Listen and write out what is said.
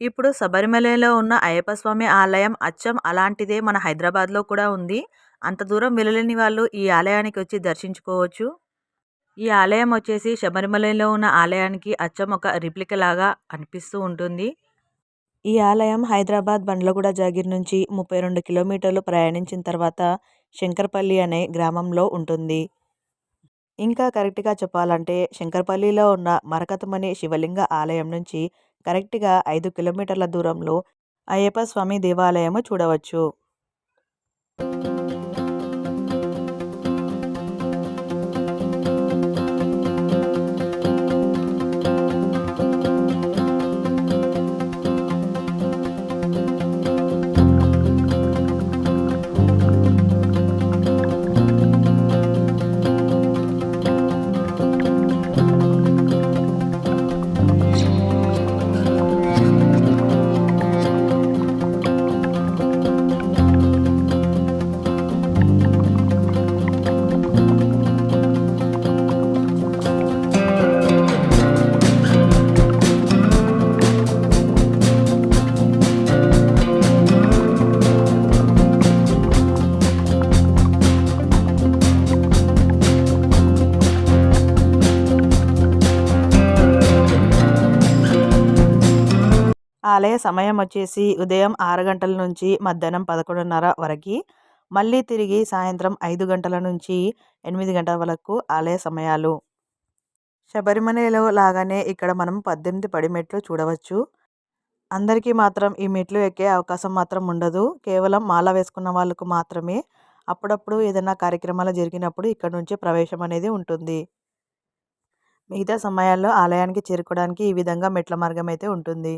ఇప్పుడు శబరిమలలో ఉన్న అయ్యప్ప స్వామి ఆలయం అచ్చం అలాంటిదే మన హైదరాబాద్‌లో కూడా ఉంది. అంత దూరం వెళ్ళలేని వాళ్ళు ఈ ఆలయానికి వచ్చి దర్శించుకోవచ్చు. ఈ ఆలయం వచ్చేసి శబరిమలలో ఉన్న ఆలయానికి అచ్చం ఒక రిప్లికా లాగా అనిపిస్తూ ఉంటుంది. ఈ ఆలయం హైదరాబాద్ బండ్లగూడ జాగీర్ నుంచి 32 కిలోమీటర్లు ప్రయాణించిన తర్వాత శంకరపల్లి అనే గ్రామంలో ఉంటుంది. ఇంకా కరెక్ట్‌గా చెప్పాలంటే శంకరపల్లిలో ఉన్న మరకతమణి శివలింగ ఆలయం నుంచి కరెక్ట్‌గా 5 కిలోమీటర్ల దూరంలో అయ్యప్ప స్వామి దేవాలయము చూడవచ్చు. ఆలయ సమయం వచ్చేసి ఉదయం 6 గంటల నుంచి మధ్యాహ్నం 11:30 వరకి. మళ్ళీ తిరిగి సాయంత్రం 5 గంటల నుంచి 8 గంటల వరకు ఆలయ సమయాలు. శబరిమలలో లాగానే ఇక్కడ మనం 18 పడిమెట్లు చూడవచ్చు. అందరికీ మాత్రం ఈ మెట్లు ఎక్కే అవకాశం మాత్రం ఉండదు. కేవలం మాల వేసుకున్న వాళ్ళకు మాత్రమే అప్పుడప్పుడు ఏదైనా కార్యక్రమాలు జరిగినప్పుడు ఇక్కడ నుంచి ప్రవేశం అనేది ఉంటుంది. మిగతా సమయాల్లో ఆలయానికి చేరుకోవడానికి ఈ విధంగా మెట్ల మార్గం అయితే ఉంటుంది.